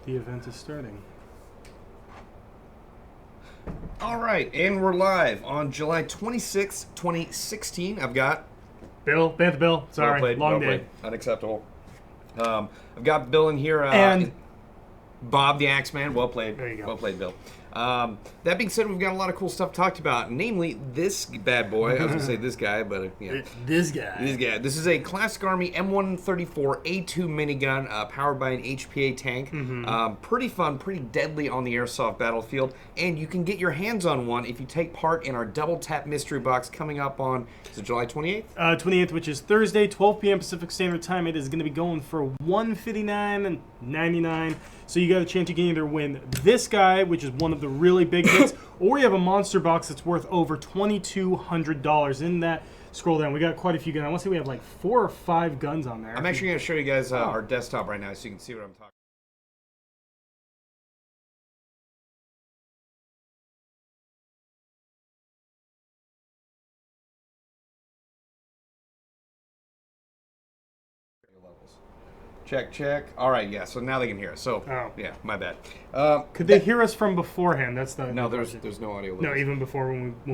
The event is starting. All right, and we're live on July 26th, 2016. I've got Bill, Bantha Bill. Sorry, well played, long well day. played. Unacceptable. I've got Bill in here. And Bob the Axeman. Well played. There you go. Well played, Bill. That being said, we've got a lot of cool stuff to talk about, namely this bad boy. I was going to say this guy, but yeah. This guy. This guy. This is a Classic Army M134A2 minigun powered by an HPA tank. Pretty fun, pretty deadly on the airsoft battlefield, and you can get your hands on one if you take part in our Double Tap Mystery Box coming up on, is it July 28th? 28th, which is Thursday, 12 p.m. Pacific Standard Time. It is going to be going for $159.99. So you got a chance you can either win this guy, which is one of the really big hits, or you have a monster box that's worth over $2,200. In that, scroll down, we got quite a few guns. I want to say we have like 4 or 5 guns on there. I'm actually going to show you guys our desktop right now so you can see what I'm talking about. Check, check. All right, yeah. So now they can hear us. So, yeah, my bad. Could they hear us from beforehand? That's the no. There's no audio. No, even before when we.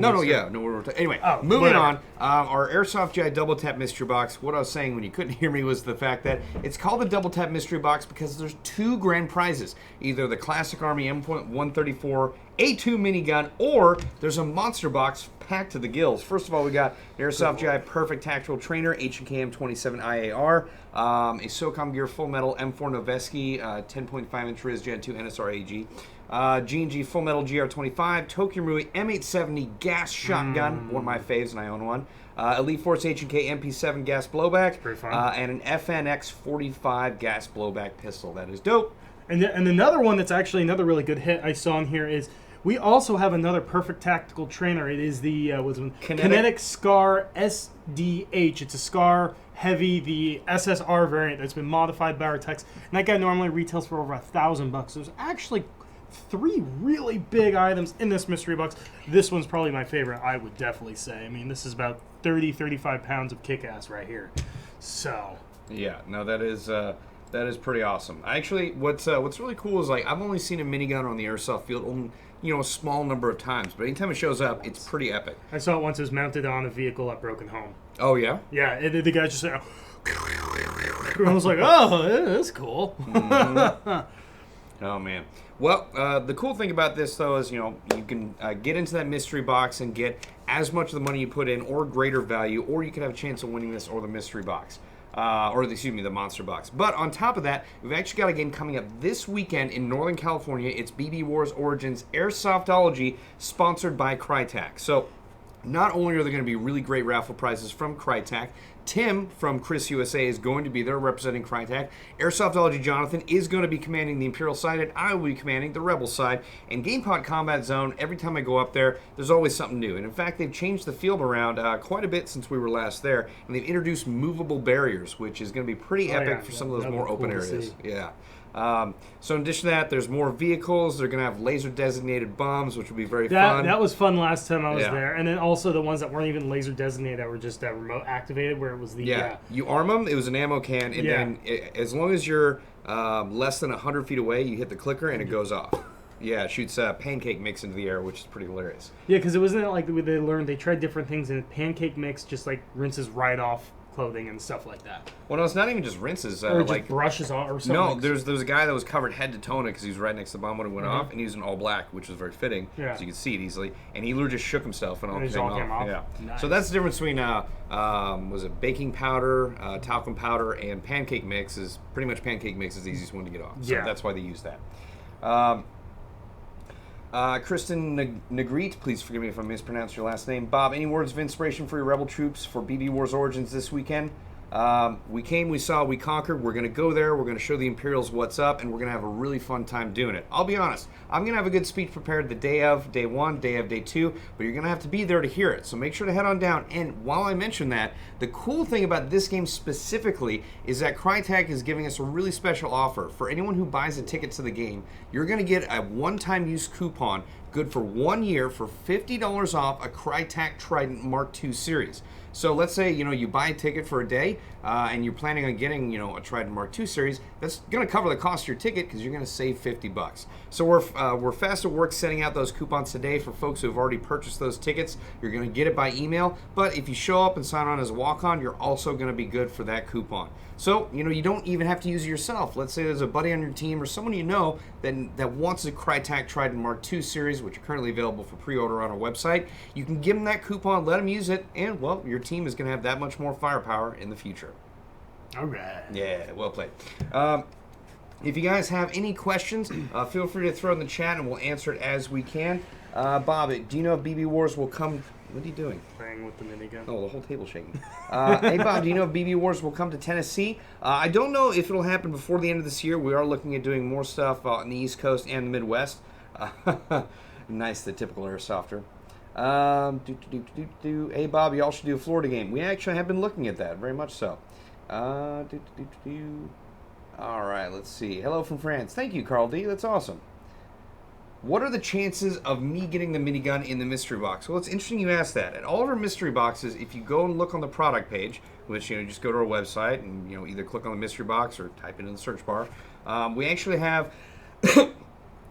Anyway, moving on. Our Airsoft GI Double Tap Mystery Box. What I was saying when you couldn't hear me was the fact that it's called the Double Tap Mystery Box because there's 2 grand prizes: either the Classic Army M134A2 minigun, or there's a monster box packed to the gills. First of all, we got Airsoft GI Perfect Tactical Trainer H&K M27 IAR, a SOCOM Gear Full Metal M4 Noveski 10.5 inch Riz Gen 2 NSR AEG, G&G Full Metal GR25, Tokyo Marui M870 gas shotgun, one of my faves, and I own one. Elite Force H&K MP7 gas blowback, and an FNX 45 gas blowback pistol. That is dope. And another one that's actually another really good hit I saw in here is we also have another Perfect Tactical Trainer. It is the Kinetic Scar SDH. It's a Scar Heavy, the SSR variant that's been modified by our techs. And that guy normally retails for over $1,000. There's actually 3 really big items in this mystery box. This one's probably my favorite, I would definitely say. I mean, this is about 35 pounds of kick-ass right here. So. Yeah, no, that is pretty awesome. Actually, what's really cool is, like, I've only seen a minigun on the airsoft field a small number of times, but anytime it shows up, it's pretty epic. I saw it once. It was mounted on a vehicle at Broken Home. Oh, yeah? Yeah, the guy just said, I was like, oh, that's cool. Oh, man. Well, the cool thing about this, though, is, you can get into that mystery box and get as much of the money you put in or greater value, or you could have a chance of winning this or the mystery box. The monster box. But on top of that, we've actually got a game coming up this weekend in Northern California. It's BB Wars Origins Airsoftology, sponsored by Crytek. So not only are there going to be really great raffle prizes from Crytek, Tim from Kriss USA is going to be there representing Crytek. Airsoftology Jonathan is going to be commanding the Imperial side, and I will be commanding the Rebel side. And GamePod Combat Zone, every time I go up there, there's always something new. And in fact, they've changed the field around quite a bit since we were last there, and they've introduced movable barriers, which is going to be pretty epic for some of those more open areas. Yeah. So in addition to that, there's more vehicles. They're going to have laser-designated bombs, which will be very fun. That was fun last time I was there. And then also the ones that weren't even laser-designated, that were just remote-activated, where it was the... Yeah, you arm them, it was an ammo can, and then as long as you're less than 100 feet away, you hit the clicker, and it goes off. Yeah, it shoots Pancake mix into the air, which is pretty hilarious. Yeah, because it wasn't like they tried different things, and Pancake mix just, like, rinses right off clothing and stuff like that. Well, no, it's not even just rinses. Or just brushes off or something. No, there's a guy that was covered head to toe in it because he was right next to the bomb when it went off, and he was in all black, which was very fitting, because you could see it easily. And he literally just shook himself and all came off. Yeah. Nice. So that's the difference between was it baking powder, talcum powder, and pancake mix. Is pretty much pancake mix is the easiest one to get off. So that's why they use that. Kristen Negreet, please forgive me if I mispronounced your last name. Bob, any words of inspiration for your Rebel troops for BB Wars Origins this weekend? We came, we saw, we conquered. We're going to go there. We're going to show the Imperials what's up, and we're going to have a really fun time doing it. I'll be honest. I'm going to have a good speech prepared the day of day one, day of day two, but you're going to have to be there to hear it. So make sure to head on down. And while I mention that, the cool thing about this game specifically is that Crytek is giving us a really special offer. For anyone who buys a ticket to the game, you're going to get a one-time use coupon good for 1 year for $50 off a Crytac Trident Mark II series. So let's say, you buy a ticket for a day and you're planning on getting, a Trident Mark II series. That's going to cover the cost of your ticket because you're going to save $50. So we're fast at work sending out those coupons today for folks who have already purchased those tickets. You're going to get it by email. But if you show up and sign on as a walk-on, you're also going to be good for that coupon. So, you don't even have to use it yourself. Let's say there's a buddy on your team or someone you know that wants a Crytac Trident Mark II series, which are currently available for pre-order on our website. You can give them that coupon, let them use it, and, well, your team is going to have that much more firepower in the future. All right. Yeah, well played. If you guys have any questions, feel free to throw in the chat, and we'll answer it as we can. Bob, do you know if BB Wars will come... What are you doing? Playing with the minigun. Oh, the whole table's shaking. Hey, Bob, do you know if BB Wars will come to Tennessee? I don't know if it'll happen before the end of this year. We are looking at doing more stuff on the East Coast and the Midwest. Nice, the typical airsofter. Hey, Bob, y'all should do a Florida game. We actually have been looking at that, very much so. All right, let's see. Hello from France. Thank you, Carl D. That's awesome. What are the chances of me getting the minigun in the mystery box? Well, it's interesting you asked that. At all of our mystery boxes, if you go and look on the product page, which, just go to our website and, either click on the mystery box or type it in the search bar, we actually have a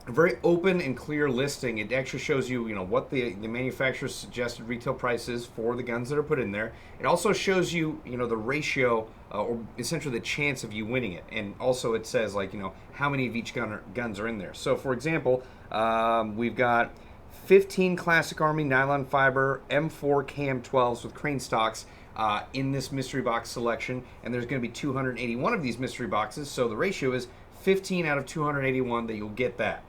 very open and clear listing. It actually shows you, what the manufacturer's suggested retail price is for the guns that are put in there. It also shows you, the ratio or essentially the chance of you winning it. And also it says, how many of each guns are in there. So, for example, we've got 15 Classic Army nylon fiber M4 KM12s with crane stocks in this mystery box selection. And there's going to be 281 of these mystery boxes. So the ratio is 15 out of 281 that you'll get that.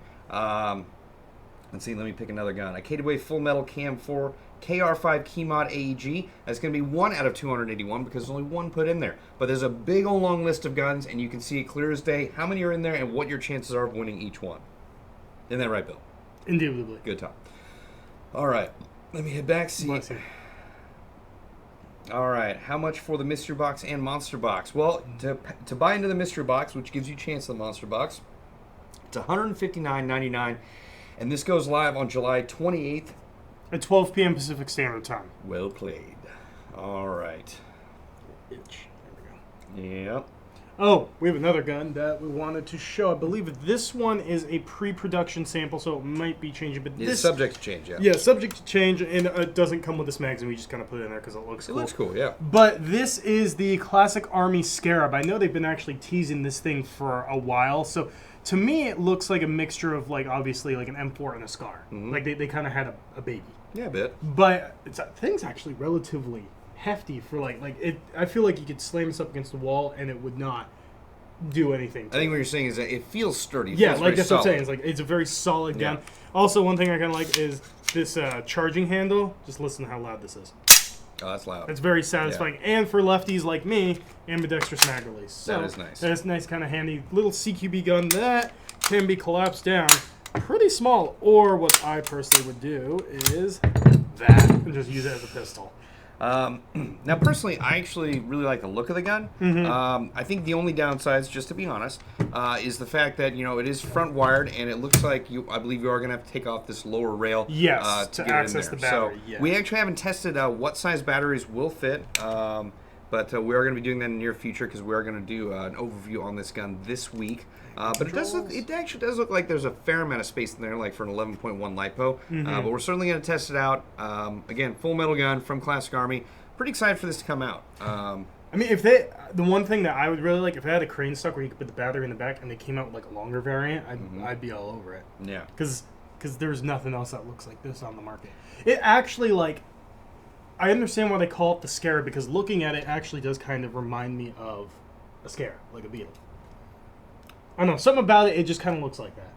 Let's see, let me pick another gun. A K2A Full Metal KM4 KR5 Keymod AEG. That's going to be 1 out of 281 because there's only one put in there. But there's a big old long list of guns, and you can see it clear as day how many are in there and what your chances are of winning each one. Isn't that right, Bill? Indubitably. Good talk. All right, let me head back. See. All right, how much for the mystery box and monster box? Well, to buy into the mystery box, which gives you a chance of the monster box, it's $159.99, and this goes live on July 28th. At 12 p.m. Pacific Standard Time. Well played. All right. Itch. There we go. Yep. Oh, we have another gun that we wanted to show. I believe this one is a pre-production sample, so it might be changing. But it's subject to change, yeah. Yeah, subject to change, and it doesn't come with this magazine. We just kind of put it in there because it looks cool. It looks cool, yeah. But this is the Classic Army Scarab. I know they've been actually teasing this thing for a while, so to me it looks like a mixture of, obviously, an M4 and a Scar. Mm-hmm. Like, they kind of had a baby. Yeah, a bit. But the thing's actually relatively hefty for, it. I feel like you could slam this up against the wall and it would not do anything. I think what you're saying is that it feels sturdy. It yeah, feels very that's solid. what I'm saying. It's a very solid gun. Yeah. Also, one thing I kind of like is this charging handle. Just listen to how loud this is. Oh, that's loud. It's very satisfying. Yeah. And for lefties like me, ambidextrous mag release. So that is nice. That's nice, kind of handy little CQB gun that can be collapsed down pretty small. Or what I personally would do is that and just use it as a pistol. Now, personally, I actually really like the look of the gun. Mm-hmm. I think the only downsides, just to be honest, is the fact that it is front wired, and it looks like I believe you are going to have to take off this lower rail. Yes, to get it access in there. the battery. So yeah. we actually haven't tested what size batteries will fit. But we are going to be doing that in the near future because we are going to do an overview on this gun this week. But it actually does look like there's a fair amount of space in there, like for an 11.1 LiPo. Mm-hmm. But we're certainly going to test it out. Again, full metal gun from Classic Army. Pretty excited for this to come out. I mean, the one thing that I would really like, if they had a crane stock where you could put the battery in the back and they came out with a longer variant, I'd be all over it. Yeah. Because there's nothing else that looks like this on the market. It actually, I understand why they call it the Scarab, because looking at it actually does kind of remind me of a Scarab, like a beetle. I don't know, something about it just kind of looks like that.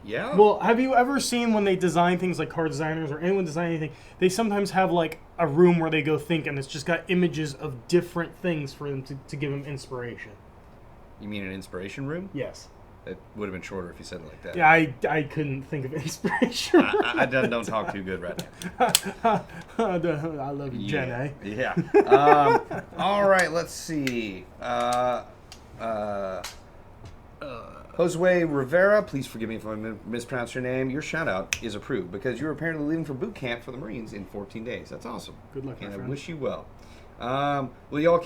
Yeah? Well, have you ever seen when they design things, like car designers or anyone design anything, they sometimes have a room where they go think and it's just got images of different things for them to give them inspiration. You mean an inspiration room? Yes. It would have been shorter if you said it like that. Yeah, I couldn't think of inspiration. I don't talk too good right now. I love you, Jen, eh? Yeah. All right, let's see. Josue Rivera, please forgive me if I mispronounce your name. Your shout-out is approved because you're apparently leaving for boot camp for the Marines in 14 days. That's awesome. Good luck, my and friend. I wish you well. Will you all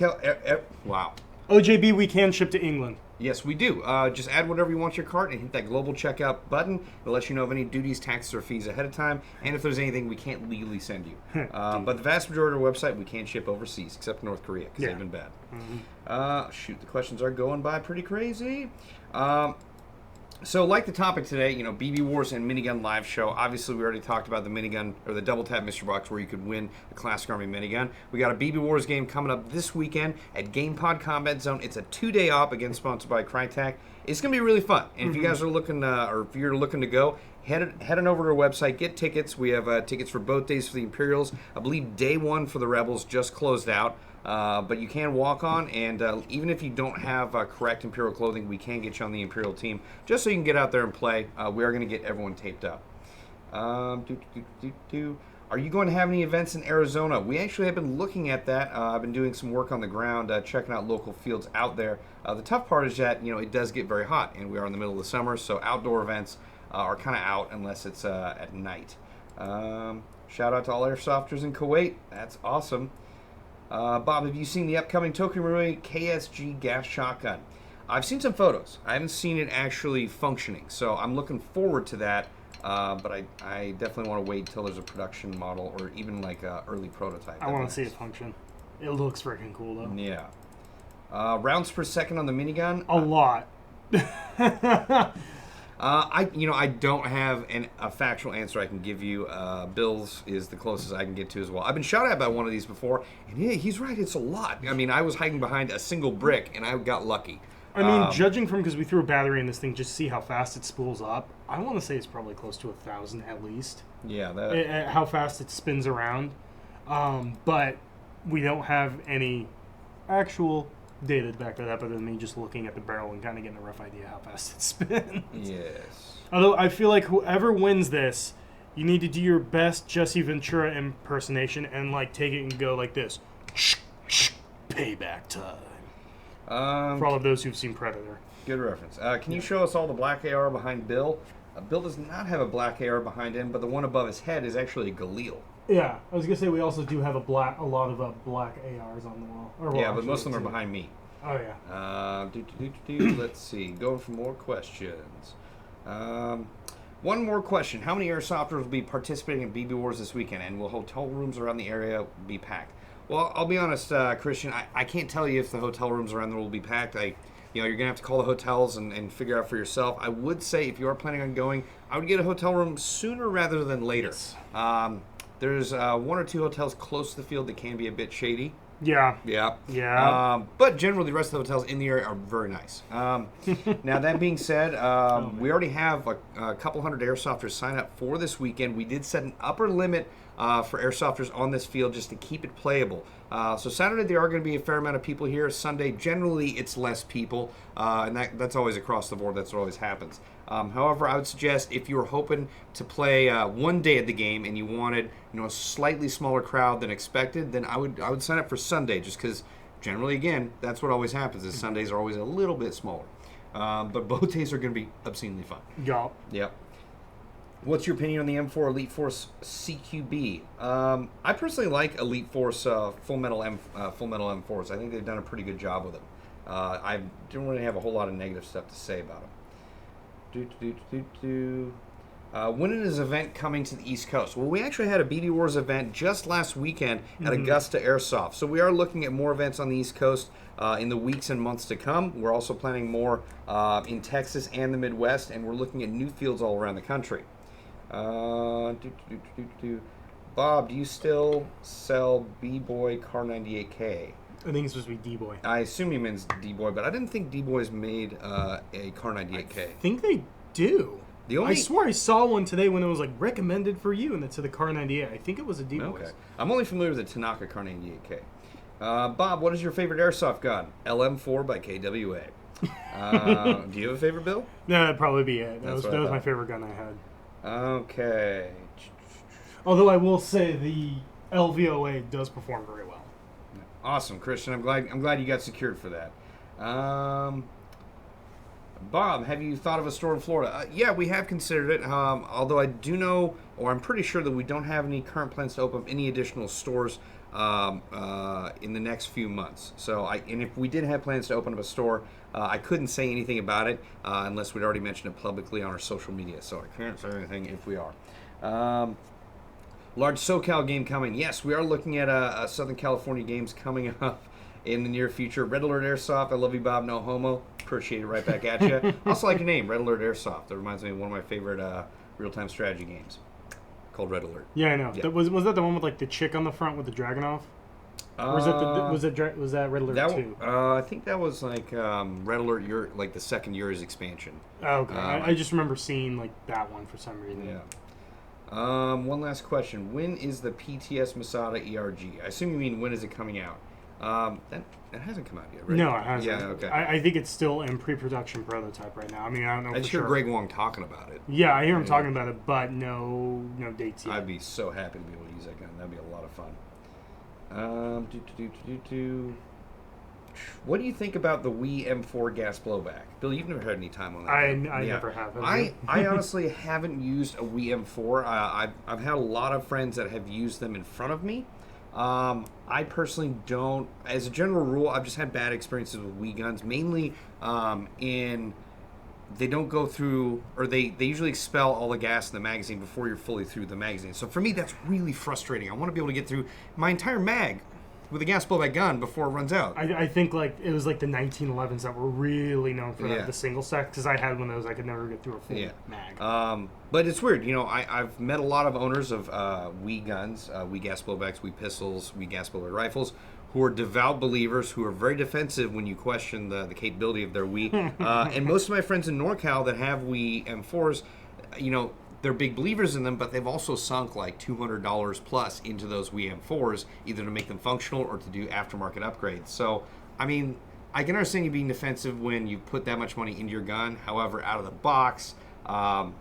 wow. OJB, we can ship to England. Yes, we do. Just add whatever you want to your cart and hit that global checkout button. It'll let you know of any duties, taxes, or fees ahead of time, and if there's anything we can't legally send you. But the vast majority of our website, we can ship overseas, except North Korea, because they've been bad. Shoot, the questions are going by pretty crazy. So, like the topic today, BB Wars and Minigun Live Show. Obviously, we already talked about the minigun, or the double tap mystery box, where you could win a Classic Army minigun. We got a BB Wars game coming up this weekend at GamePod Combat Zone. It's a 2-day op, again, sponsored by Crytek. It's going to be really fun. And if you guys are looking, or if you're looking to go, head on over to our website, get tickets. We have tickets for both days for the Imperials. I believe day 1 for the Rebels just closed out. But you can walk on, and even if you don't have correct Imperial clothing, we can get you on the Imperial team, just so you can get out there and play. We are going to get everyone taped up. Are you going to have any events in Arizona? We actually have been looking at that. I've been doing some work on the ground, checking out local fields out there. The tough part is that, it does get very hot, and we are in the middle of the summer, so outdoor events are kind of out unless it's at night. Shout out to all airsofters in Kuwait. That's awesome. Bob, have you seen the upcoming Tokumurui KSG gas shotgun? I've seen some photos. I haven't seen it actually functioning, so I'm looking forward to that. But I definitely want to wait until there's a production model or even like an early prototype. I want to see it function. It looks freaking cool, though. Yeah. Rounds per second on the minigun? A lot. I don't have a factual answer I can give you. Bill's is the closest I can get to as well. I've been shot at by one of these before, and yeah, he's right. It's a lot. I mean, I was hiding behind a single brick, and I got lucky. I mean, judging from, because we threw a battery in this thing just to see how fast it spools up, I want to say it's probably close to 1,000 at least. Yeah, how fast it spins around. But we don't have any actual data to back that up other than me just looking at the barrel and kind of getting a rough idea how fast it spins. Yes. Although I feel like whoever wins this, you need to do your best Jesse Ventura impersonation and take it and go like this. Payback time. For all of those who've seen Predator. Good reference. Can you show us all the black AR behind Bill? Bill does not have a black AR behind him, but the one above his head is actually a Galil. Yeah, I was gonna say we also do have a lot of black ARs on the wall. Yeah, but most of them are behind me. Oh yeah. Let's see. Going for more questions. One more question: how many airsofters will be participating in BB Wars this weekend, and will hotel rooms around the area be packed? Well, I'll be honest, Christian. I can't tell you if the hotel rooms around there will be packed. You're gonna have to call the hotels and figure out for yourself. I would say if you are planning on going, I would get a hotel room sooner rather than later. Yes. There's 1 or 2 hotels close to the field that can be a bit shady. Yeah. But generally, the rest of the hotels in the area are very nice. Now, that being said, we already have a couple hundred airsofters sign up for this weekend. We did set an upper limit for airsofters on this field just to keep it playable. So Saturday, there are going to be a fair amount of people here. Sunday, generally, it's less people. And that's always across the board. That's what always happens. However, I would suggest if you were hoping to play one day at the game and you wanted a slightly smaller crowd than expected, then I would sign up for Sunday, just because generally, again, that's what always happens is Sundays are always a little bit smaller. But both days are going to be obscenely fun. Yep. What's your opinion on the M4 Elite Force CQB? I personally like Elite Force Full Metal M4s. I think they've done a pretty good job with them. I don't really have a whole lot of negative stuff to say about them. When is this event coming to the East Coast? Well, we actually had a BB Wars event just last weekend at Augusta Airsoft. So we are looking at more events on the East Coast in the weeks and months to come. We're also planning more in Texas and the Midwest, and we're looking at new fields all around the country. Bob, do you still sell B-Boy Car 98K? I think it's supposed to be D-Boy. I assume he means D-Boy, but I didn't think D-Boys made a Car 98K. I think they do. I swore I saw one today when it was recommended for you, and it said the Car 98. I think it was a D-Boy. Okay. I'm only familiar with the Tanaka Car 98K. Bob, what is your favorite airsoft gun? LM4 by KWA. Do you have a favorite, Bill? No, that'd probably be it. That was my favorite gun I had. Okay. Although I will say the LVOA does perform very well. Awesome, Christian. I'm glad you got secured for that. Bob, have you thought of a store in Florida? Yeah, we have considered it. Although I do know, or I'm pretty sure that we don't have any current plans to open up any additional stores in the next few months. And if we did have plans to open up a store, I couldn't say anything about it unless we'd already mentioned it publicly on our social media. So I can't say anything if we are. Large SoCal game coming. Yes, we are looking at a Southern California games coming up in the near future. Red Alert Airsoft. I love you, Bob. No homo. Appreciate it right back at you. Also like your name, Red Alert Airsoft. That reminds me of one of my favorite real-time strategy games called Red Alert. Yeah, I know. Yeah. Was that the one with like the chick on the front with the Dragunov? Or was that Red Alert 2? I think that was like Red Alert, like the second year's expansion. Oh, okay. I just remember seeing like that one for some reason. Yeah. One last question. When is the PTS Masada ERG? I assume you mean when is it coming out? That hasn't come out yet, right? No, it hasn't. Yeah, okay. I think it's still in pre-production prototype right now. I mean, I don't know. I just hear Greg Wong talking about it. Yeah, I hear him talking about it, but no dates yet. I'd be so happy to be able to use that gun. That'd be a lot of fun. What do you think about the Wii M4 gas blowback? Bill, you've never had any time on that. I never have. I honestly haven't used a Wii M4. I've had a lot of friends that have used them in front of me. I personally don't. As a general rule, I've just had bad experiences with Wii guns, mainly they don't go through, or they usually expel all the gas in the magazine before you're fully through the magazine. So for me, that's really frustrating. I want to be able to get through my entire mag with a gas blowback gun before it runs out. I think like it was like the 1911s that were really known for the single stack, because I had one of those. I could never get through a full mag. But it's weird. I've met a lot of owners of Wii guns, Wii gas blowbacks, Wii pistols, Wii gas blowback rifles, who are devout believers, who are very defensive when you question the capability of their Wii. And most of my friends in NorCal that have Wii M4s, they're big believers in them, but they've also sunk like $200 plus into those Wii M4s, either to make them functional or to do aftermarket upgrades. So, I mean, I can understand you being defensive when you put that much money into your gun. However, out of the box, I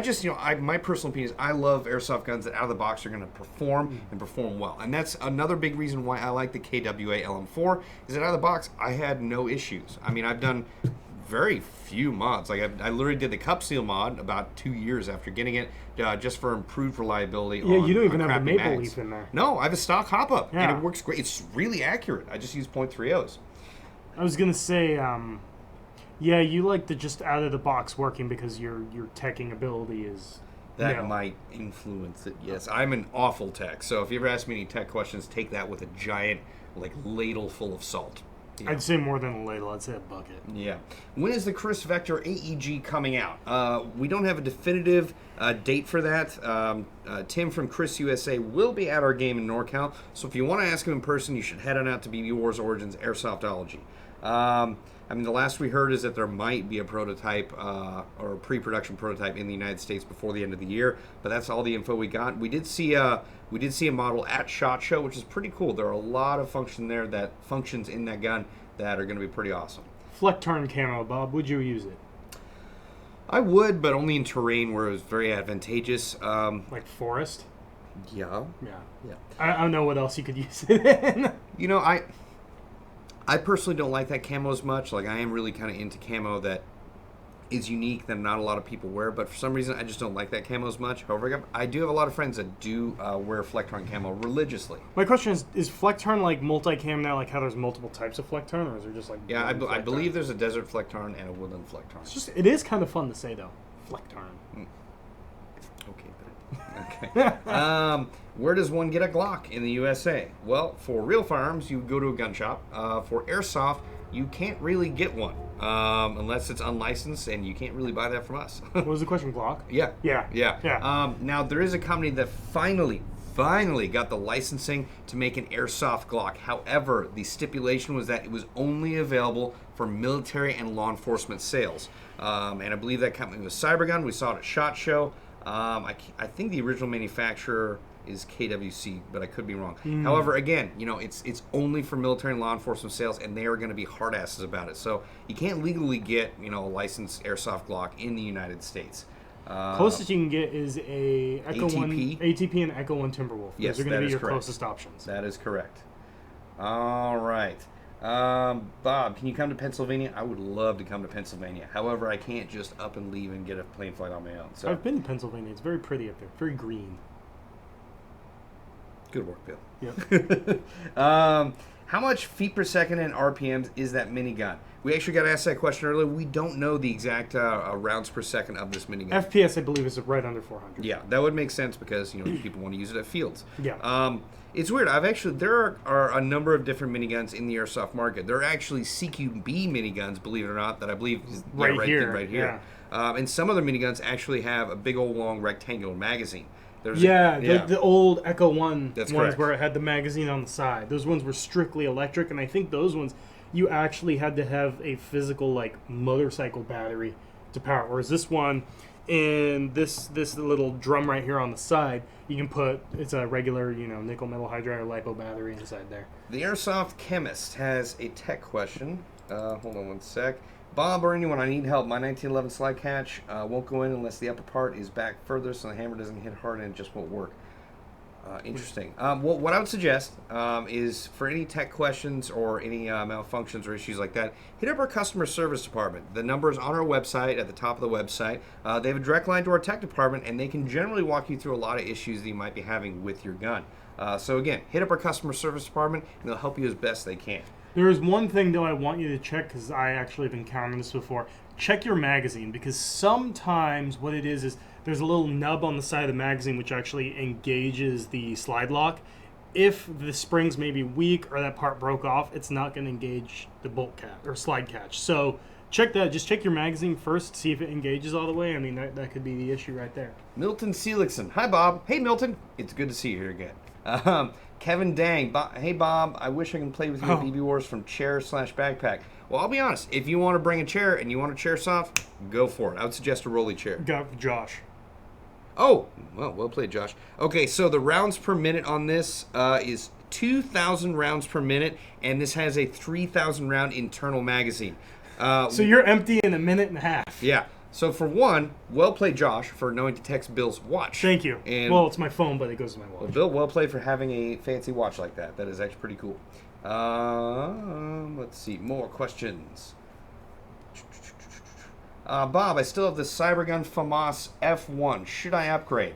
just, my personal opinion is I love airsoft guns that out of the box are going to perform and perform well. And that's another big reason why I like the KWA LM4, is that out of the box, I had no issues. I mean, I've done very few mods. Like I literally did the cup seal mod about 2 years after getting it, just for improved reliability. Yeah, you don't even have the maple leaf in there. No, I have a stock hop up, and it works great. It's really accurate. I just use .30s. I was gonna say, yeah, you like the just out of the box working because your teching ability is. That might influence it. Yes, I'm an awful tech. So if you ever ask me any tech questions, take that with a giant ladle full of salt. Yeah. I'd say more than a ladle. I'd say a bucket. Yeah. When is the Kriss Vector AEG coming out? We don't have a definitive date for that. Tim from Kriss USA will be at our game in NorCal. So if you want to ask him in person, you should head on out to BB Wars Origins Airsoftology. I mean, the last we heard is that there might be a prototype or a pre-production prototype in the United States before the end of the year. But that's all the info we got. We did see a model at SHOT Show, which is pretty cool. There are a lot of functions in that gun that are going to be pretty awesome. Fleck turn camo, Bob. Would you use it? I would, but only in terrain where it was very advantageous. Like forest? Yeah. Yeah. I don't know what else you could use it in. I personally don't like that camo as much. Like, I am really kind of into camo that is unique that not a lot of people wear, but for some reason I just don't like that camo as much. However, I do have a lot of friends that do wear Flectron camo religiously. My question is Flectron like multi-cam now, like how there's multiple types of Flectron, or is there just like... Yeah, I believe there's a desert Flectron and a woodland Flectron. It is kind of fun to say, though. Flectron. Okay. Where does one get a Glock in the USA? Well, for real firearms, you go to a gun shop. For airsoft, you can't really get one unless it's unlicensed, and you can't really buy that from us. What was the question, Glock? Yeah. Now, there is a company that finally got the licensing to make an airsoft Glock. However, the stipulation was that it was only available for military and law enforcement sales. And I believe that company was Cybergun. We saw it at SHOT Show. I think the original manufacturer is KWC, but I could be wrong. However, again, it's only for military and law enforcement sales, and they are going to be hard asses about it. So you can't legally get a licensed airsoft Glock in the United States. Closest you can get is a Echo ATP? 1 ATP and Echo 1 Timberwolf. Yes, those are going to be your correct. closest options. That is correct. All right. Bob, can you come to Pennsylvania? I would love to come to Pennsylvania. However, I can't just up and leave and get a plane flight on my own. So I've been to Pennsylvania. It's very pretty up there. Very green. Good work, Bill. Yep. How much feet per second and RPMs is that minigun? We actually got asked that question earlier. We don't know the exact rounds per second of this minigun. FPS, I believe, is right under 400. Yeah, that would make sense because people want to use it at fields. Yeah. It's weird. There are a number of different miniguns in the airsoft market. There are actually CQB miniguns, believe it or not, that I believe is right here. Yeah. And some other miniguns actually have a big old long rectangular magazine. The old Echo 1 That's ones correct. where it had the magazine on the side. Those ones were strictly electric, and I think those ones you actually had to have a physical motorcycle battery to power. Whereas this one, and this little drum right here on the side, you can put, it's a regular nickel metal hydride or lipo battery inside there. The Airsoft Chemist has a tech question. Hold on one sec. Bob or anyone, I need help. My 1911 slide catch won't go in unless the upper part is back further so the hammer doesn't hit hard and it just won't work. Interesting. Well, what I would suggest is for any tech questions or any malfunctions or issues like that, hit up our customer service department. The number is on our website, at the top of the website. They have a direct line to our tech department, and they can generally walk you through a lot of issues that you might be having with your gun. So again, hit up our customer service department, and they'll help you as best they can. There is one thing, though, I want you to check, because I actually have encountered this before. Check your magazine, because sometimes what it is there's a little nub on the side of the magazine which actually engages the slide lock. If the springs may be weak or that part broke off, it's not going to engage the bolt cap or slide catch. So check that. Just check your magazine first, see if it engages all the way. I mean, that could be the issue right there. Milton Seligson. Hi, Bob. Hey, Milton. It's good to see you here again. Kevin Dang. Hey, Bob. I wish I can play with you at BB Wars from chair/backpack. Well, I'll be honest. If you want to bring a chair and you want a chair soft, go for it. I would suggest a rolly chair. Got Josh. Oh, well played, Josh. Okay, so the rounds per minute on this is 2,000 rounds per minute, and this has a 3,000 round internal magazine. So you're empty in a minute and a half. Yeah. So for one, well played, Josh, for knowing to text Bill's watch. Thank you. And well, it's my phone, but it goes to my watch. Well, Bill, well played for having a fancy watch like that. That is actually pretty cool. Let's see, more questions. Bob, I still have the Cybergun Famas F1. Should I upgrade?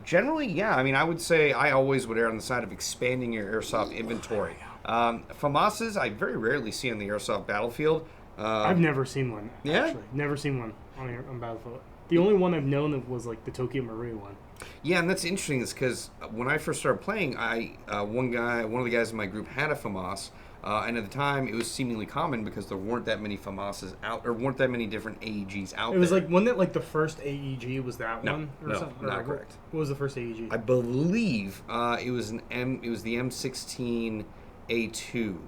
Generally, yeah. I mean, I would say I always would err on the side of expanding your airsoft inventory. Famas's I very rarely see on the airsoft battlefield. I've never seen one. Yeah? Actually. Never seen one on Battlefield. The only one I've known of was the Tokyo Marie one. Yeah, and that's interesting is because when I first started playing, one of the guys in my group had a Famas. And at the time, it was seemingly common because there weren't that many FAMASs out, or weren't that many different AEGs out there. It was wasn't it the first AEG was that one? Or no, something? not correct. What was the first AEG? I believe it was the M16A2,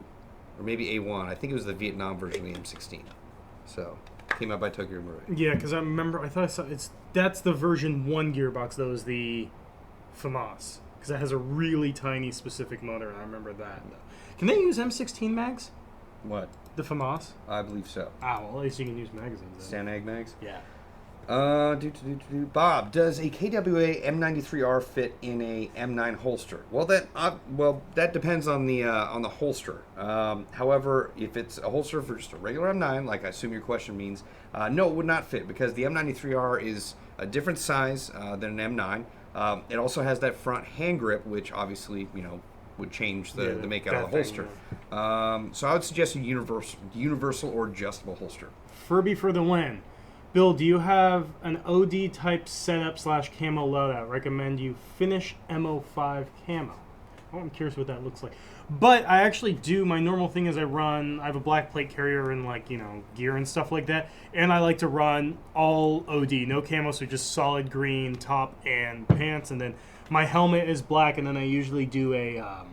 or maybe A1. I think it was the Vietnam version of the M16. So, came out by Tokyo Marui. Yeah, because I remember, I thought I saw, that's the version 1 gearbox, though, is the FAMAS. Because it has a really tiny specific motor, and I remember that. Can they use M16 mags? What? The FAMAS? I believe so. Well, at least you can use magazines. Stanag mags? Yeah. Bob, does a KWA M93R fit in a M9 holster? Well, that depends on the holster. However, if it's a holster for just a regular M9, like I assume your question means, no, it would not fit because the M93R is a different size than an M9. It also has that front hand grip, which obviously would change the make out of the holster. So I would suggest a universal or adjustable holster. Furby for the win. Bill, do you have an OD type setup / camo loadout? Recommend you finish MO5 camo. Oh, I'm curious what that looks like. But I actually do. My normal thing is I have a black plate carrier and gear and stuff like that. And I like to run all OD, no camo, so just solid green top and pants. And then my helmet is black, and then I usually do I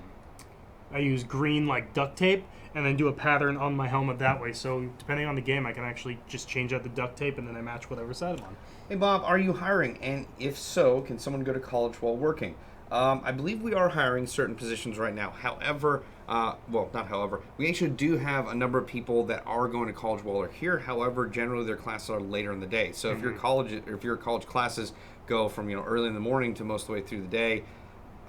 use green duct tape, and then do a pattern on my helmet that way. So depending on the game, I can actually just change out the duct tape, and then I match whatever side I'm on. Hey Bob, are you hiring? And if so, can someone go to college while working? I believe we are hiring certain positions right now. However, we actually do have a number of people that are going to college while they're here. However, generally their classes are later in the day. So if your college classes go from early in the morning to most of the way through the day,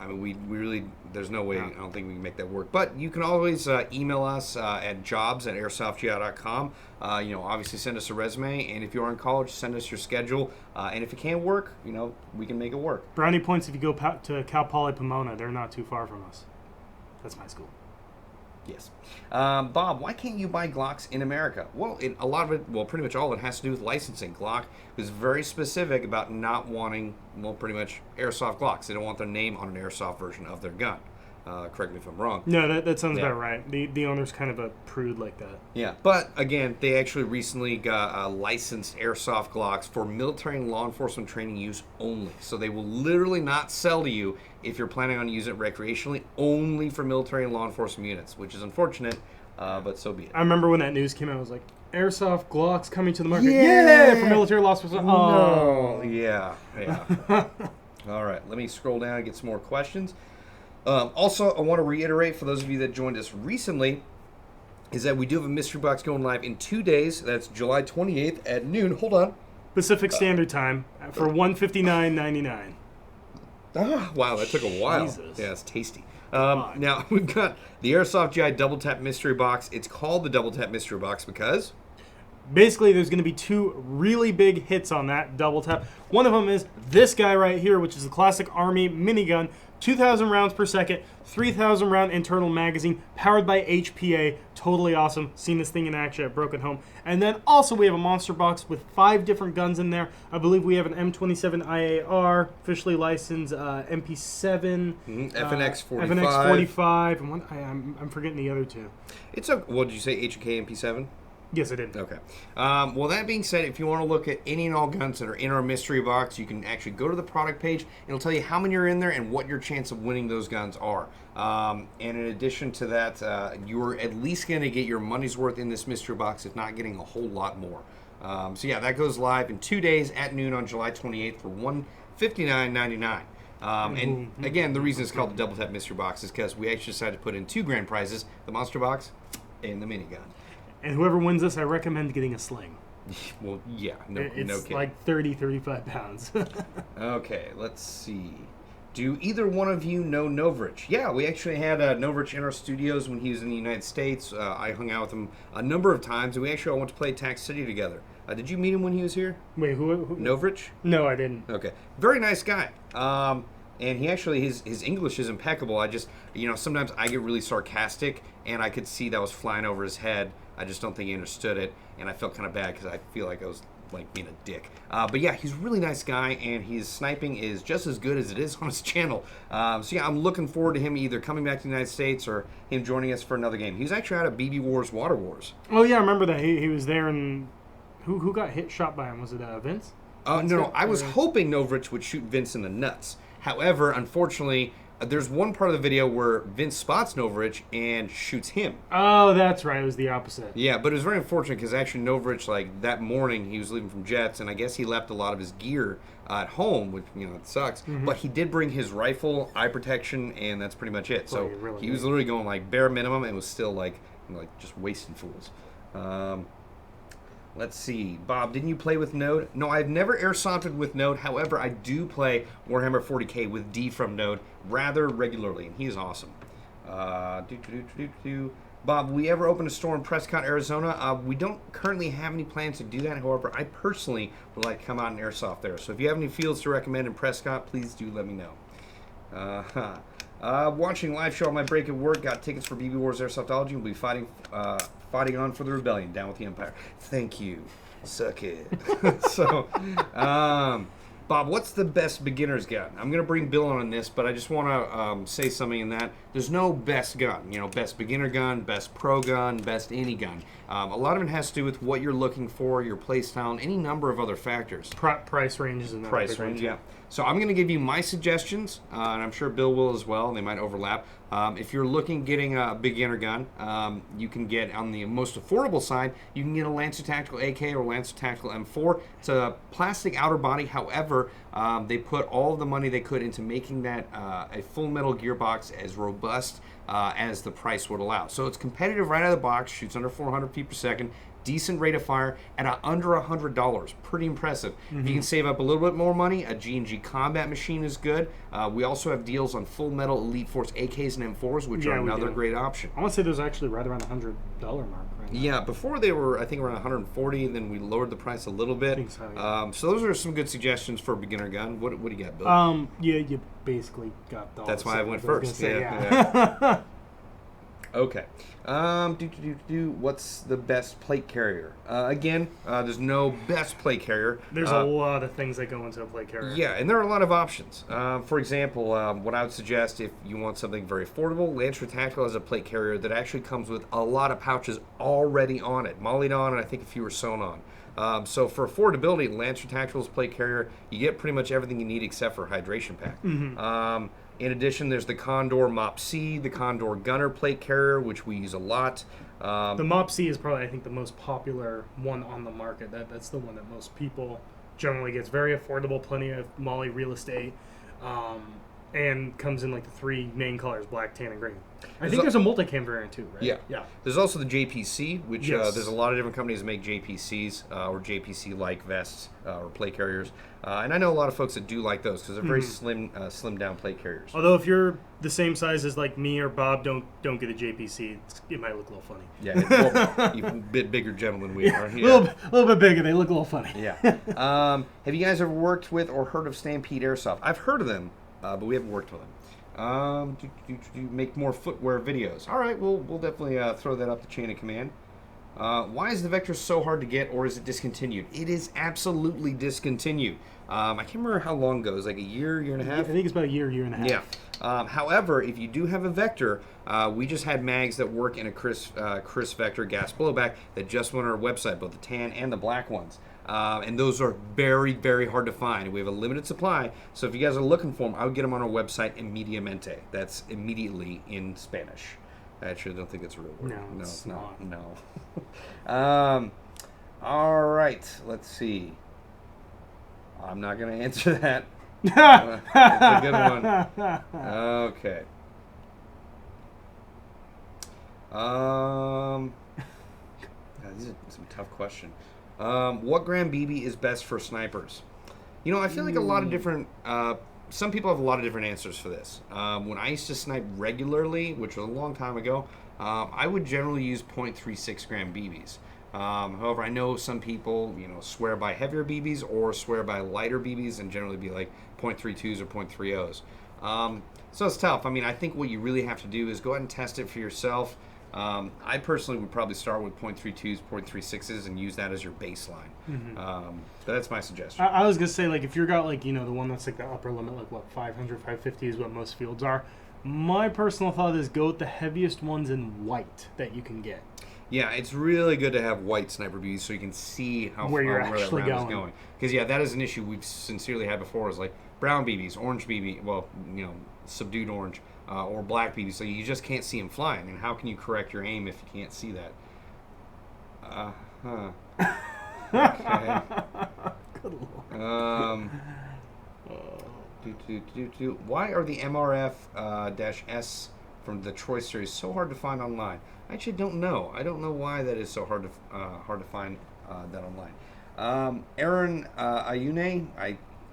I mean, we really, there's no way, I don't think we can make that work. But you can always email us at jobs@airsoftgi.com. Obviously send us a resume, and if you are in college, send us your schedule. And if it can't work, we can make it work. Brownie points if you go to Cal Poly Pomona. They're not too far from us. That's my school. Yes. Bob, why can't you buy Glocks in America? Well, a lot of it, well, pretty much all of it has to do with licensing. Glock is very specific about not wanting, well, pretty much airsoft Glocks. They don't want their name on an airsoft version of their gun. Correct me if I'm wrong. No, that sounds about right. The owner's kind of a prude like that. Yeah, but again, they actually recently got licensed airsoft Glocks for military and law enforcement training use only. So they will literally not sell to you if you're planning on using it recreationally, only for military and law enforcement units, which is unfortunate, but so be it. I remember when that news came out, I was like, airsoft Glocks coming to the market. Yeah, for military law enforcement. Oh, no. Yeah. All right, let me scroll down and get some more questions. Also, I want to reiterate for those of you that joined us recently, is that we do have a mystery box going live in 2 days. That's July 28th at noon. Hold on. Pacific Standard Time for $159.99. Wow, that took a while. Jesus. Yeah, it's tasty. Now, we've got the Airsoft GI Double Tap Mystery Box. It's called the Double Tap Mystery Box because... Basically, there's going to be two really big hits on that double tap. One of them is this guy right here, which is the classic Army minigun, 2,000 rounds per second, 3,000 round internal magazine, powered by HPA. Totally awesome. Seen this thing in action at Broken Home. And then also we have a monster box with 5 different guns in there. I believe we have an M27 IAR, officially licensed MP7, FNX 45. FNX 45, and one, I'm forgetting the other two. It's a, what did you say, HK MP7? Yes, I did. Okay. Well, that being said, if you want to look at any and all guns that are in our mystery box, you can actually go to the product page. It'll tell you how many are in there and what your chance of winning those guns are. And in addition to that, you're at least going to get your money's worth in this mystery box, if not getting a whole lot more. So yeah, that goes live in 2 days at noon on July 28th for $159.99. And again, the reason it's called the Double Tap Mystery Box is because we actually decided to put in 2 grand prizes, the monster box and the minigun. And whoever wins this, I recommend getting a sling. Well, yeah, no kidding. It's like 30, 35 pounds. Okay, let's see. Do either one of you know Novrich? Yeah, we actually had Novrich in our studios when he was in the United States. I hung out with him a number of times, and we actually all went to play Tax City together. Did you meet him when he was here? Wait, who? Novrich? No, I didn't. Okay. Very nice guy. And he actually, his English is impeccable. I just, sometimes I get really sarcastic, and I could see that was flying over his head. I just don't think he understood it, and I felt kind of bad because I feel like I was like being a dick. But yeah, he's a really nice guy, and his sniping is just as good as it is on his channel. So yeah, I'm looking forward to him either coming back to the United States or him joining us for another game. He was actually out of BB Wars Water Wars. Oh yeah, I remember that. He was there, and who got shot by him? Was it Vince? No, I was hoping Novrich would shoot Vince in the nuts. However, unfortunately, there's one part of the video where Vince spots Novrich and shoots him. Oh, that's right. It was the opposite. Yeah, but it was very unfortunate because actually Novrich, like, that morning he was leaving from Jets, and I guess he left a lot of his gear at home, which, it sucks. Mm-hmm. But he did bring his rifle, eye protection, and that's pretty much it. So really he was literally going, like, bare minimum and was still, like just wasting fools. Let's see. Bob, didn't you play with Node? No, I've never airsofted with Node. However, I do play Warhammer 40K with D from Node rather regularly, and he is awesome. Bob, will we ever open a store in Prescott, Arizona? We don't currently have any plans to do that. However, I personally would like to come out and airsoft there. So if you have any fields to recommend in Prescott, please do let me know. Watching live show on my break at work. Got tickets for BB Wars Airsoftology. We'll be fighting on for the rebellion. Down with the Empire. Thank you. Suck it. So, Bob, what's the best beginner's gun? I'm going to bring Bill on this, but I just want to say something in that. There's no best gun. Best beginner gun, best pro gun, best any gun. A lot of it has to do with what you're looking for, your play style, and any number of other factors. Price ranges and price range, yeah. So I'm going to give you my suggestions, and I'm sure Bill will as well. They might overlap. If you're looking getting a beginner gun, you can get on the most affordable side. You can get a Lancer Tactical AK or Lancer Tactical M4. It's a plastic outer body. However, they put all of the money they could into making that a full metal gearbox as robust as the price would allow. So it's competitive right out of the box. Shoots under 400 feet per second. decent rate of fire at under $100. Pretty impressive. If you can save up a little bit more money, a G&G Combat machine is good. We also have deals on full metal Elite Force AKs and M4s, which are another great option. I want to say those are actually right around the $100 mark right now. Yeah, before they were, I think, around 140, and then we lowered the price a little bit. I think so, yeah. So those are some good suggestions for a beginner gun. What do you got, Bill? Yeah, you basically got the. That's why I went first. Yeah. Okay. What's the best plate carrier? Again, there's no best plate carrier. There's a lot of things that go into a plate carrier. Yeah, and there are a lot of options. For example, what I would suggest if you want something very affordable, Lancer Tactical has a plate carrier that actually comes with a lot of pouches already on it, mollied on, and I think a few are sewn on. So for affordability, Lancer Tactical's plate carrier, you get pretty much everything you need except for hydration pack. In addition, there's the Condor Mop C, the Condor Gunner plate carrier, which we use a lot. The Mop C is probably, I think, the most popular one on the market. That's the one that most people generally gets. Very affordable, plenty of Molly real estate, and comes in like the 3 main colors, black, tan, and green. I think there's a multicam variant too, right? Yeah. There's also the JPC, which there's a lot of different companies that make JPCs or JPC-like vests or plate carriers. And I know a lot of folks that do like those because they're very slim down plate carriers. Although if you're the same size as like me or Bob, don't get a JPC. It might look a little funny. Yeah, you're a bit bigger gentleman we are. Yeah. A little bit bigger. They look a little funny. Yeah. Have you guys ever worked with or heard of Stampede Airsoft? I've heard of them, but we haven't worked with them. Make more footwear videos. All right, we'll definitely throw that up the chain of command. Why is the Vector so hard to get, or is it discontinued? It is absolutely discontinued. I can't remember how long ago. It was like a year and a half? I think it's about a year and a half. Yeah. However, if you do have a Vector, we just had mags that work in a Kriss Vector gas blowback that just went on our website, both the tan and the black ones. And those are very, very hard to find. We have a limited supply, so if you guys are looking for them, I would get them on our website immediatamente. That's immediately in Spanish. I actually don't think that's a real word. No, it's not. No. All right, let's see. I'm not going to answer that. It's a good one. Okay. These are some tough questions. What gram BB is best for snipers? You know, I feel like a lot of different... some people have a lot of different answers for this. When I used to snipe regularly, which was a long time ago, I would generally use 0.36 gram BBs. However, I know some people, swear by heavier BBs or swear by lighter BBs and generally be like 0.32s or 0.30s. So it's tough. I mean, I think what you really have to do is go ahead and test it for yourself. I personally would probably start with 0.32s, 0.36s, and use that as your baseline. But that's my suggestion. I was gonna say, like, if you've got like the one that's like the upper limit, like what 500, 550 is what most fields are. My personal thought is go with the heaviest ones in white that you can get. Yeah, it's really good to have white sniper BBs so you can see how where that round is going. Because that is an issue we've sincerely had before. Is like brown BBs, orange BB, well, subdued orange. Or black BBs, so you just can't see them flying. And how can you correct your aim if you can't see that? Okay. Good Lord. Why are the MRF-S from the Troy series so hard to find online? I actually don't know. I don't know why that is so hard to find that online. Aaron Ayune,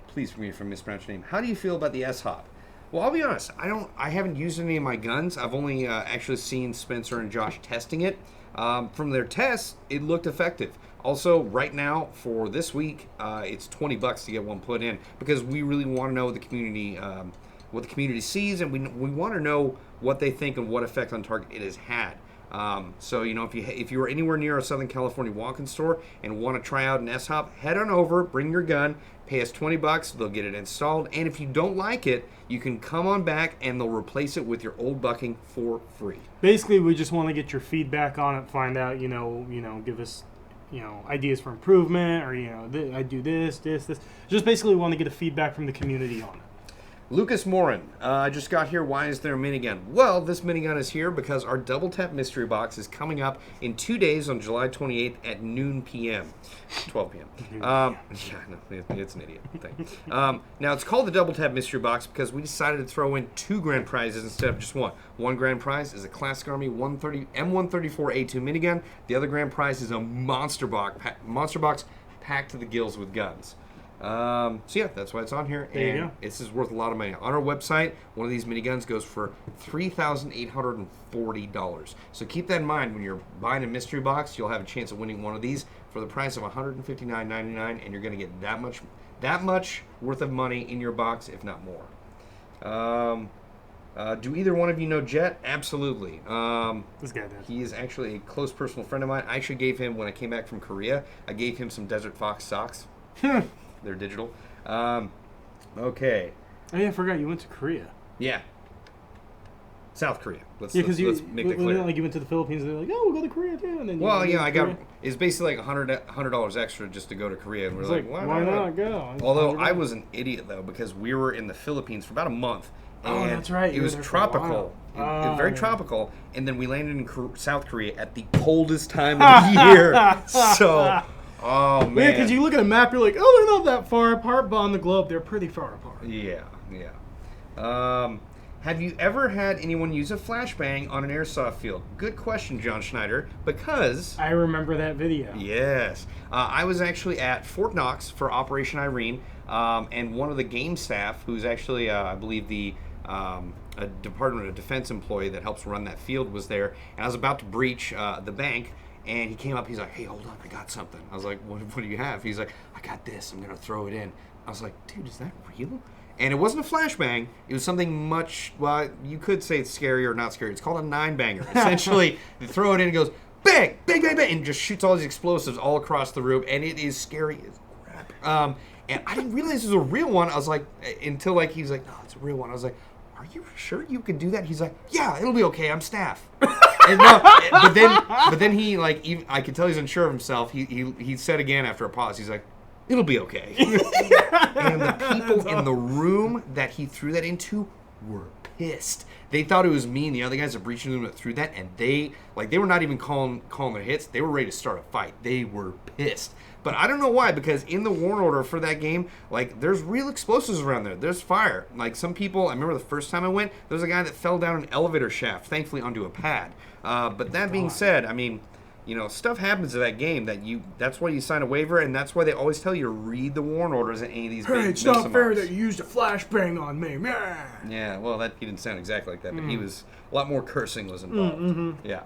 please forgive me if I mispronounced your name. How do you feel about the S-Hop? Well, I'll be honest. I haven't used any of my guns. I've only actually seen Spencer and Josh testing it. From their tests, it looked effective. Also, right now for this week, it's $20 to get one put in because we really want to know what the community sees, and we want to know what they think and what effect on target it has had. So if you are anywhere near a Southern California walk-in store and want to try out an S-Hop, head on over, bring your gun, pay us $20, they'll get it installed, and if you don't like it, you can come on back and they'll replace it with your old bucking for free. Basically, we just want to get your feedback on it, find out, give us, ideas for improvement, or I do this. Just basically want to get a feedback from the community on it. Lucas Morin, I just got here. Why is there a minigun? Well, this minigun is here because our Double Tap Mystery Box is coming up in 2 days on July 28th at noon p.m. 12 p.m. Yeah, no, it's an idiot thing. Now, it's called the Double Tap Mystery Box because we decided to throw in 2 grand prizes instead of just one. One grand prize is a Classic Army M134A2 minigun. The other grand prize is a monster box packed to the gills with guns. So yeah, that's why it's on here, there you and go. this is worth a lot of money. On our website, one of these miniguns goes for $3,840. So keep that in mind when you're buying a mystery box. You'll have a chance of winning one of these for the price of $159.99, and you're going to get that much worth of money in your box, if not more. Do either one of you know Jet? Absolutely. This guy does. He is actually a close personal friend of mine. I actually gave him, when I came back from Korea, I gave him some Desert Fox socks. They're digital. Okay. Oh yeah, I forgot you went to Korea. Yeah. South Korea. Let's Make that clear. Like you went to the Philippines, and they're like, "Oh, we'll go to Korea too." And then I got. It's basically like $100 extra just to go to Korea, and we're like, why not go? Although I was an idiot though, because we were in the Philippines for about a month. And that's right. It was tropical. It was very tropical, and then we landed in South Korea at the coldest time of the year. So. Oh, man. Yeah, because you look at a map, you're like, oh, they're not that far apart, but on the globe, they're pretty far apart. Yeah. Have you ever had anyone use a flashbang on an airsoft field? Good question, John Schneider, because... I remember that video. Yes. I was actually at Fort Knox for Operation Irene, and one of the game staff, who's actually, I believe, a Department of Defense employee that helps run that field, was there, and I was about to breach the bank. And he came up, he's like, hey, hold up, I got something. I was like, what do you have? He's like, I got this, I'm going to throw it in. I was like, dude, is that real? And it wasn't a flashbang. It was something much, well, you could say it's scary or not scary. It's called a 9-banger. Essentially, they throw it in and it goes, bang, bang, bang, bang, and just shoots all these explosives all across the room. And it is scary as crap. And I didn't realize it was a real one. I was like, until he's like, no, it's a real one. I was like, are you sure you can do that? He's like, yeah, it'll be okay. I'm staff. And no, but then he I could tell he's unsure of himself. He said again after a pause. He's like, it'll be okay. And the people in the room that he threw that into were pissed. They thought it was me and the other guys that breached into them that threw that, and they were not even calling their hits. They were ready to start a fight. They were pissed. But I don't know why, because in the warrant order for that game, there's real explosives around there. There's fire. Some people, I remember the first time I went, there was a guy that fell down an elevator shaft, thankfully onto a pad. But that being said, I mean, stuff happens to that game that's why you sign a waiver, and that's why they always tell you to read the warrant orders at any of these big it's not fair that you used a flashbang on me. Yeah, well, he didn't sound exactly like that, but he was, a lot more cursing was involved. Mm-hmm. Yeah.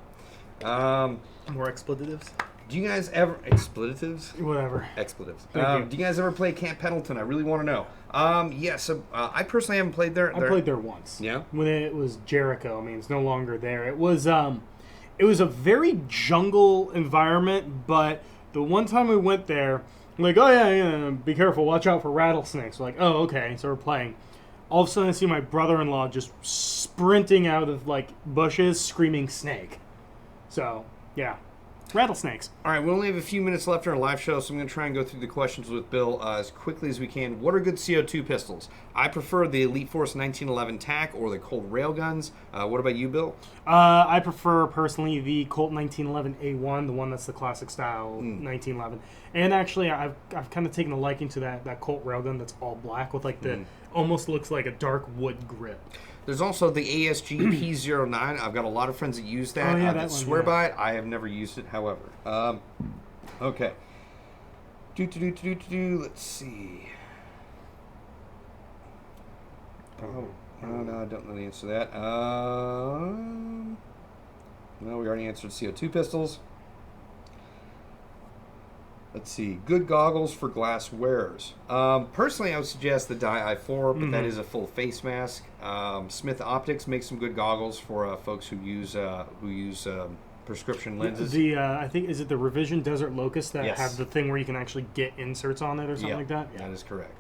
More expletives? Do you guys ever... Expletives? Whatever. Expletives. Do you guys ever play Camp Pendleton? I really want to know. Yes. I personally haven't played there. I played there once. Yeah? When it was Jericho. I mean, it's no longer there. It was a very jungle environment, but the one time we went there, like, oh, yeah, be careful. Watch out for rattlesnakes. We're like, oh, okay. So we're playing. All of a sudden, I see my brother-in-law just sprinting out of, bushes, screaming snake. So, yeah. Rattlesnakes. All right, we only have a few minutes left in our live show, so I'm going to try and go through the questions with Bill as quickly as we can. What are good CO2 pistols? I prefer the Elite Force 1911 TAC or the Colt railguns. What about you, Bill? I prefer, personally, the Colt 1911 A1, the one that's the classic style 1911. And actually, I've kind of taken a liking to that Colt railgun that's all black with, the almost looks like a dark wood grip. There's also the ASG P09. I've got a lot of friends that use that. That swear by it. I have never used it, however. Okay. Let's see. No, I don't know the answer to that. No, we already answered CO2 pistols. Let's see. Good goggles for glass wearers. Personally, I would suggest the Dye i4, but that is a full face mask. Smith Optics makes some good goggles for folks who use prescription lenses. I think, is it the Revision Desert Locust that have the thing where you can actually get inserts on it or something like that? Yeah, that is correct.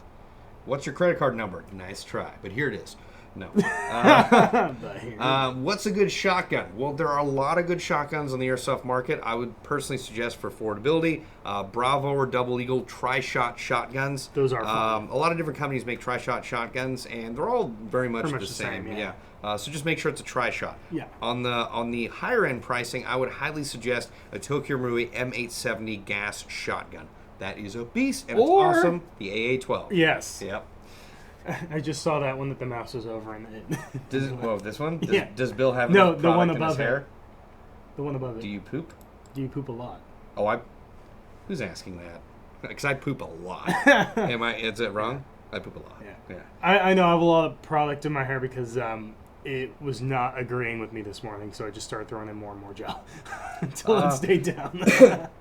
What's your credit card number? Nice try, but here it is. No. What's a good shotgun? Well, there are a lot of good shotguns on the airsoft market. I would personally suggest for affordability, Bravo or Double Eagle tri-shot shotguns. Those are fun. A lot of different companies make tri-shot shotguns, and they're all very much the same. Yeah. So just make sure it's a tri-shot. Yeah. On the higher end pricing, I would highly suggest a Tokyo Marui M870 gas shotgun. That is a beast, and it's awesome. The AA12. Yes. Yep. I just saw that one that the mouse was over and it. This one? Does Bill have no, the one above above hair? it. The one above it. Do you poop? Do you poop a lot? Oh, who's asking that? Because I poop a lot. Is it wrong? I poop a lot. Yeah. I know I have a lot of product in my hair because it was not agreeing with me this morning, so I just started throwing in more and more gel until it stayed down.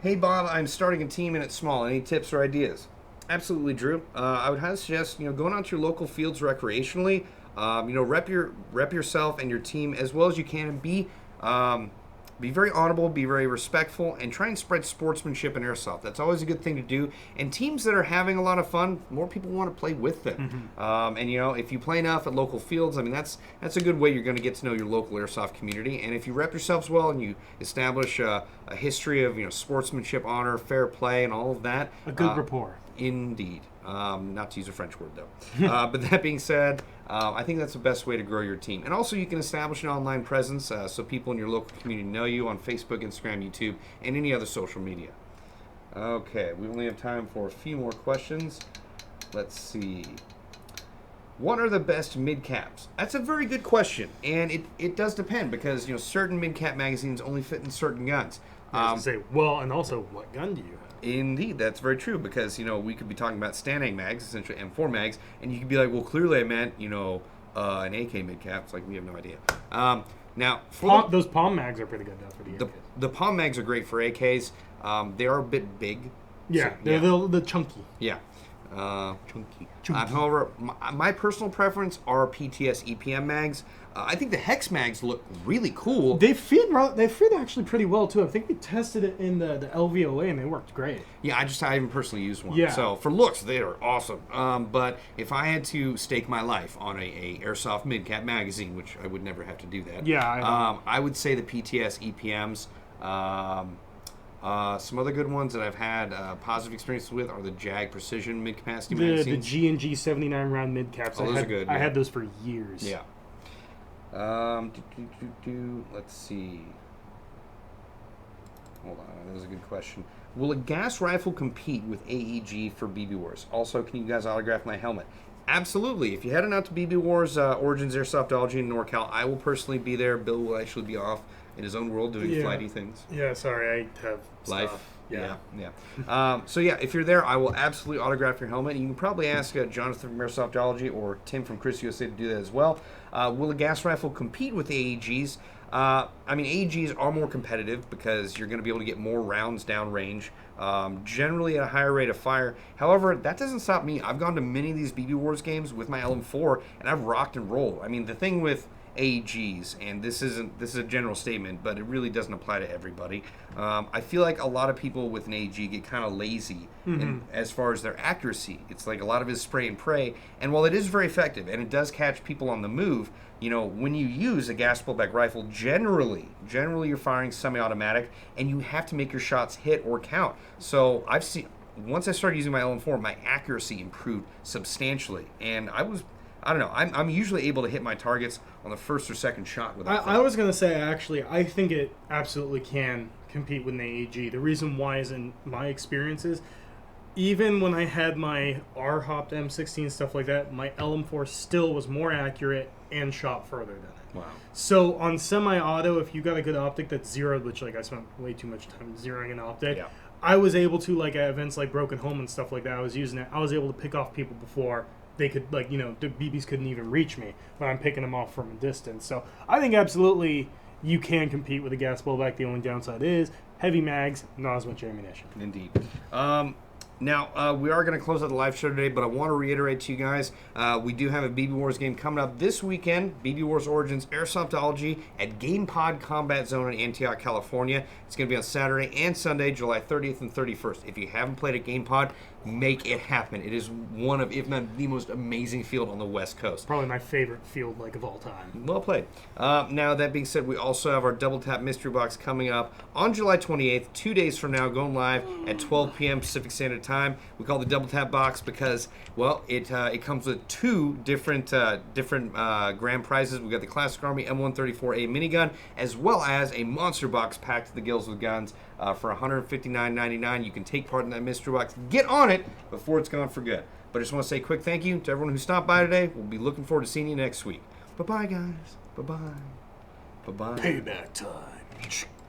Hey, Bob, I'm starting a team and it's small. Any tips or ideas? Absolutely, Drew. I would highly suggest going out to your local fields recreationally. Rep yourself and your team as well as you can, and be very honorable, be very respectful, and try and spread sportsmanship in airsoft. That's always a good thing to do. And teams that are having a lot of fun, more people want to play with them. Mm-hmm. If you play enough at local fields, that's a good way you're going to get to know your local airsoft community. And if you rep yourselves well and you establish a history of sportsmanship, honor, fair play, and all of that, a good rapport. Indeed. Not to use a French word, though. But that being said, I think that's the best way to grow your team. And also, you can establish an online presence so people in your local community know you on Facebook, Instagram, YouTube, and any other social media. Okay, we only have time for a few more questions. Let's see. What are the best midcaps? That's a very good question, and it does depend because certain midcap magazines only fit in certain guns. And also, what gun do you have? Indeed, that's very true because we could be talking about Stanag mags, essentially M4 mags, and you could be like, well, clearly I meant an AK midcap. It's like we have no idea. Now, those palm mags are pretty good though for the AKs. The palm mags are great for AKs. They are a bit big. Yeah, they're chunky. Yeah. Chunky. However, my personal preference are PTS EPM mags. I think the Hex mags look really cool. They feed actually pretty well too. I think we tested it in the LVOA and they worked great. Yeah, I haven't personally used one. Yeah. So for looks, they are awesome. But if I had to stake my life on a Airsoft midcap magazine, which I would never have to do that. Yeah. I would say the PTS EPMs. Some other good ones that I've had positive experiences with are the Jag Precision mid-capacity magazines. The G&G 79 round mid-caps. Those are good. I had those for years. Yeah. Let's see. Hold on, that was a good question. Will a gas rifle compete with AEG for BB Wars? Also, can you guys autograph my helmet? Absolutely. If you're heading out to BB Wars Origins Airsoftology in NorCal, I will personally be there. Bill will actually be off in his own world doing flighty things. Yeah, sorry, I have life. Stuff. Yeah. So if you're there, I will absolutely autograph your helmet. You can probably ask Jonathan from Airsoftology or Tim from Kriss USA to do that as well. Will a gas rifle compete with AEGs? AEGs are more competitive because you're going to be able to get more rounds downrange, generally at a higher rate of fire. However, that doesn't stop me. I've gone to many of these BB Wars games with my LM4, and I've rocked and rolled. The thing with AEGs, and this is a general statement, but it really doesn't apply to everybody. I feel like a lot of people with an AEG get kind of lazy as far as their accuracy. It's like a lot of it is spray and pray, and while it is very effective and it does catch people on the move, when you use a gas pullback rifle, generally you're firing semi-automatic, and you have to make your shots hit or count. So once I started using my LM4, my accuracy improved substantially, and I'm usually able to hit my targets on the first or second shot without I was going to say, actually, I think it absolutely can compete with an AEG. The reason why is, in my experiences, even when I had my R-hopped M16 stuff like that, my LM4 still was more accurate and shot further than it. Wow. So on semi-auto, if you got a good optic that's zeroed, which I spent way too much time zeroing an optic, I was able to, at events like Broken Home and stuff like that, I was using it. I was able to pick off people before they could, the BBs couldn't even reach me when I'm picking them off from a distance. So I think absolutely you can compete with a gas blowback. The only downside is heavy mags, not as much ammunition. Indeed. Now, we are going to close out the live show today, but I want to reiterate to you guys, we do have a BB Wars game coming up this weekend, BB Wars Origins Airsoftology at GamePod Combat Zone in Antioch, California. It's going to be on Saturday and Sunday, July 30th and 31st. If you haven't played at GamePod, make it happen. It is one of, if not the most amazing field on the West Coast. Probably my favorite field of all time. Well played. Now, that being said, we also have our Double Tap Mystery Box coming up on July 28th, 2 days from now, going live at 12 p.m. Pacific Standard Time. We call it the Double Tap Box because, well, it comes with two different grand prizes. We've got the Classic Army M134A minigun, as well as a Monster Box packed to the gills with guns for $159.99. You can take part in that mystery box. Get on it before it's gone for good. But I just want to say a quick thank you to everyone who stopped by today. We'll be looking forward to seeing you next week. Bye-bye, guys. Bye-bye. Bye-bye. Payback time.